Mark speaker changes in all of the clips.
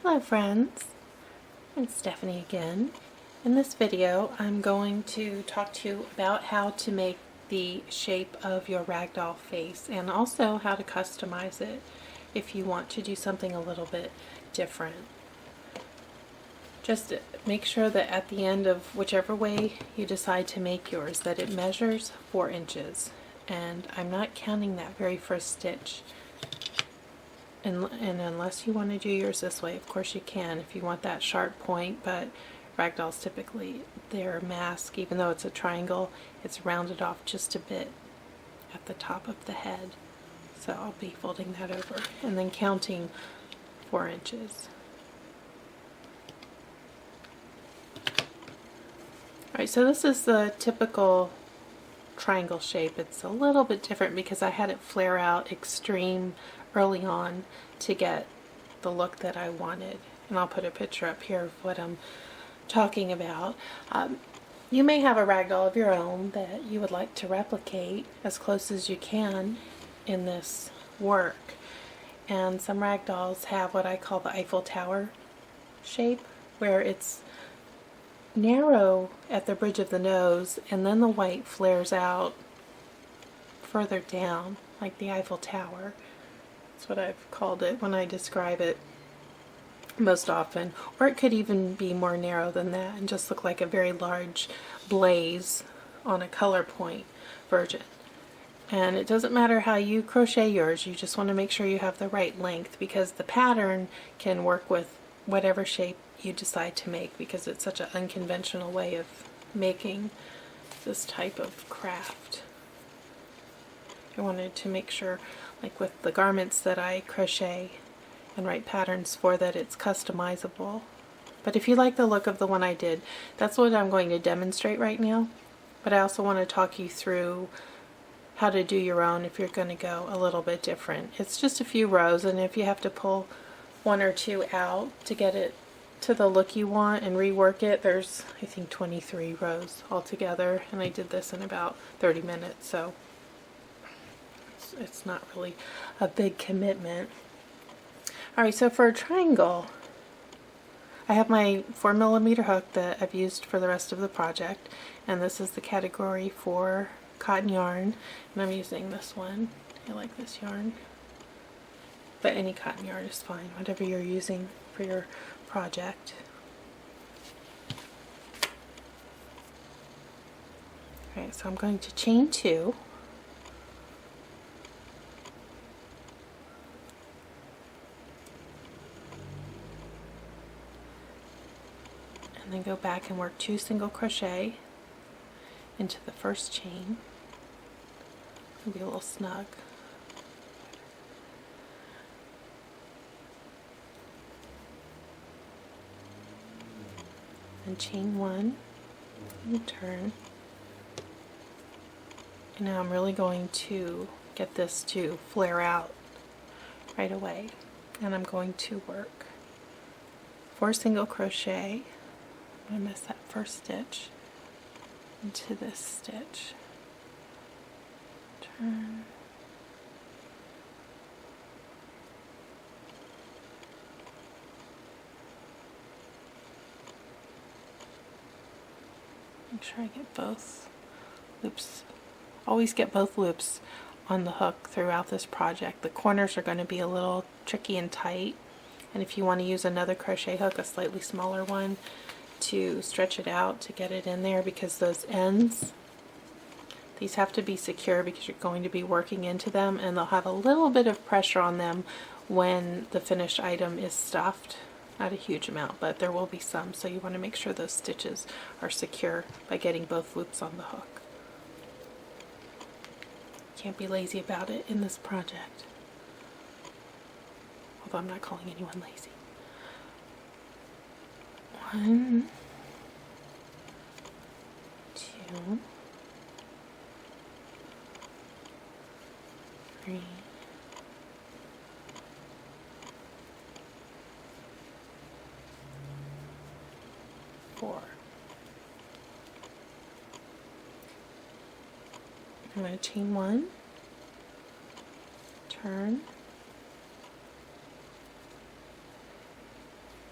Speaker 1: Hello friends, I'm Stephanie again. In this video I'm going to talk to you about how to make the shape of your ragdoll face and also how to customize it if you want to do something a little bit different. Just make sure that at the end of whichever way you decide to make yours that it measures 4 inches, and I'm not counting that very first stitch. And unless you want to do yours this way, of course you can if you want that sharp point, but ragdolls typically, their mask, even though it's a triangle, it's rounded off just a bit at the top of the head. So I'll be folding that over and then counting 4 inches. Alright, so this is the typical triangle shape. It's a little bit different because I had it flare out extreme early on to get the look that I wanted, and I'll put a picture up here of what I'm talking about. You may have a ragdoll of your own that you would like to replicate as close as you can in this work, and some ragdolls have what I call the Eiffel Tower shape, where it's narrow at the bridge of the nose and then the white flares out further down like the Eiffel Tower. That's what I've called it when I describe it most often. Or it could even be more narrow than that and just look like a very large blaze on a color point version. And it doesn't matter how you crochet yours, you just want to make sure you have the right length, because the pattern can work with whatever shape you decide to make, because it's such an unconventional way of making this type of craft. I wanted to make sure, like with the garments that I crochet and write patterns for, that it's customizable. But if you like the look of the one I did, that's what I'm going to demonstrate right now. But I also want to talk you through how to do your own if you're going to go a little bit different. It's just a few rows, and if you have to pull one or two out to get it to the look you want and rework it, there's I think 23 rows altogether, and I did this in about 30 minutes, so it's not really a big commitment. Alright, so for a triangle, I have my 4mm hook that I've used for the rest of the project, and this is the category for cotton yarn, and I'm using this one. I like this yarn, but any cotton yarn is fine, whatever you're using for your project. Alright, so I'm going to chain 2. And then go back and work 2 single crochet into the first chain. It'll be a little snug. And chain 1 and turn. And now I'm really going to get this to flare out right away, and I'm going to work 4 single crochet. I'm going to miss that first stitch into this stitch, turn, make sure I get both loops. Always get both loops on the hook throughout this project. The corners are going to be a little tricky and tight, and if you want to use another crochet hook, a slightly smaller one, to stretch it out to get it in there, because those ends, these have to be secure because you're going to be working into them, and they'll have a little bit of pressure on them when the finished item is stuffed. Not a huge amount, but there will be some, so you want to make sure those stitches are secure by getting both loops on the hook. Can't be lazy about it in this project, although I'm not calling anyone lazy. 1, 2, 3, 4. I'm going to chain 1, turn,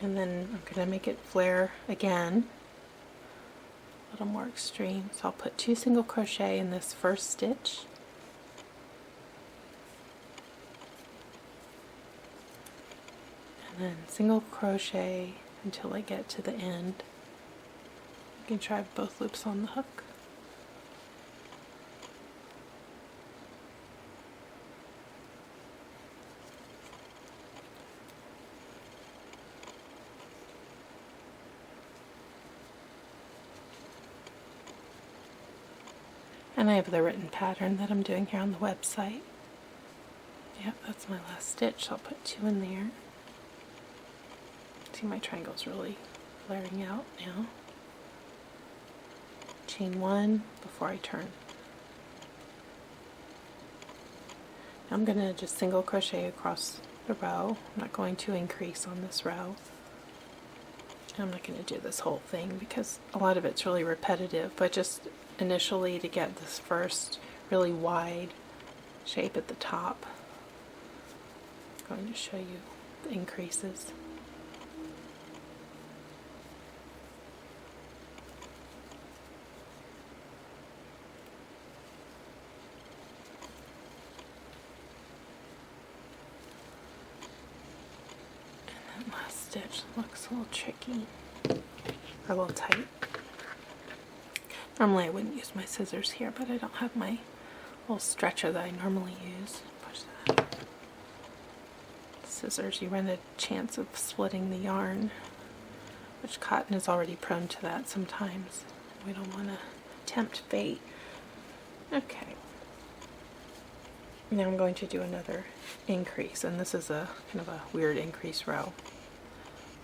Speaker 1: And then I'm going to make it flare again, a little more extreme. So I'll put 2 single crochet in this first stitch. And then single crochet until I get to the end. You can try both loops on the hook. And I have the written pattern that I'm doing here on the website. Yep, that's my last stitch, so I'll put 2 in there. See, my triangle's really flaring out now. Chain 1 before I turn. I'm going to just single crochet across the row. I'm not going to increase on this row. I'm not going to do this whole thing because a lot of it's really repetitive, but just initially to get this first really wide shape at the top, I'm going to show you the increases. And that last stitch looks a little tricky, or a little tight. Normally I wouldn't use my scissors here, but I don't have my little stretcher that I normally use. Push that. Scissors, you run a chance of splitting the yarn, which cotton is already prone to that sometimes. We don't want to tempt fate. Okay. Now I'm going to do another increase, and this is a kind of a weird increase row.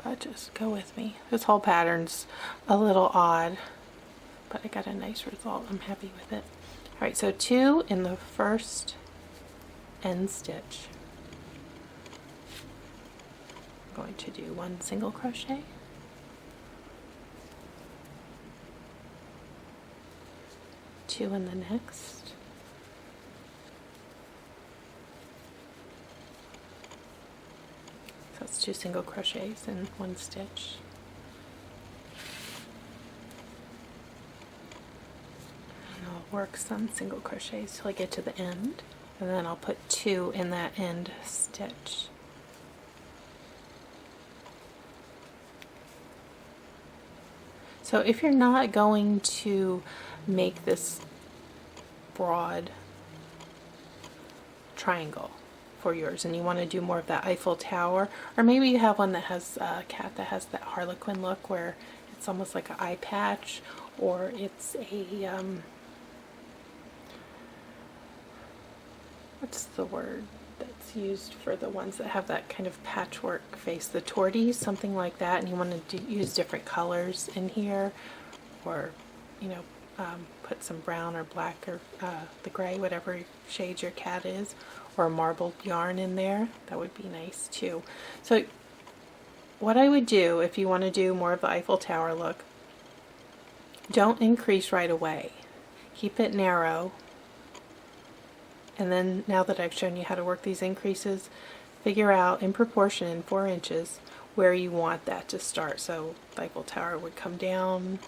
Speaker 1: But just go with me. This whole pattern's a little odd, but I got a nice result. I'm happy with it. Alright, so 2 in the first end stitch. I'm going to do 1 single crochet, two in the next, so it's 2 single crochets in 1 stitch. Work some single crochets till I get to the end, and then I'll put 2 in that end stitch. So if you're not going to make this broad triangle for yours and you want to do more of that Eiffel Tower, or maybe you have one that has a cat that has that Harlequin look where it's almost like an eye patch, or it's a what's the word that's used for the ones that have that kind of patchwork face, the torties, something like that, and you want to use different colors in here, or you know, put some brown or black or the gray, whatever shade your cat is, or a marbled yarn in there, that would be nice too. So what I would do if you want to do more of the Eiffel Tower look, don't increase right away. Keep it narrow. And then now that I've shown you how to work these increases, figure out in proportion in 4 inches where you want that to start. So the Eiffel Tower would come down.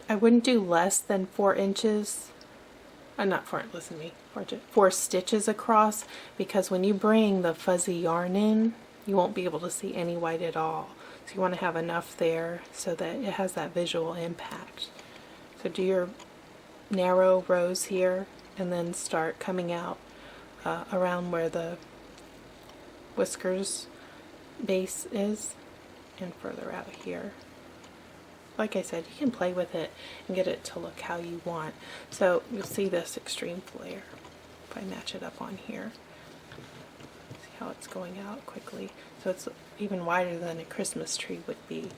Speaker 1: I wouldn't do less than 4 inches. Not 4, listen to me, 4 stitches across, because when you bring the fuzzy yarn in, you won't be able to see any white at all. So you want to have enough there so that it has that visual impact. So do your narrow rows here, and then start coming out around where the whiskers base is, and further out here. Like I said, you can play with it and get it to look how you want. So you'll see this extreme flare if I match it up on here. See how it's going out quickly. So it's even wider than a Christmas tree would be.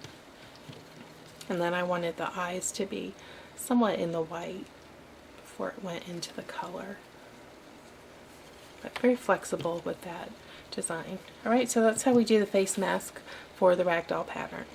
Speaker 1: And then I wanted the eyes to be somewhat in the white before it went into the color. But very flexible with that design. Alright, so that's how we do the face mask for the ragdoll pattern.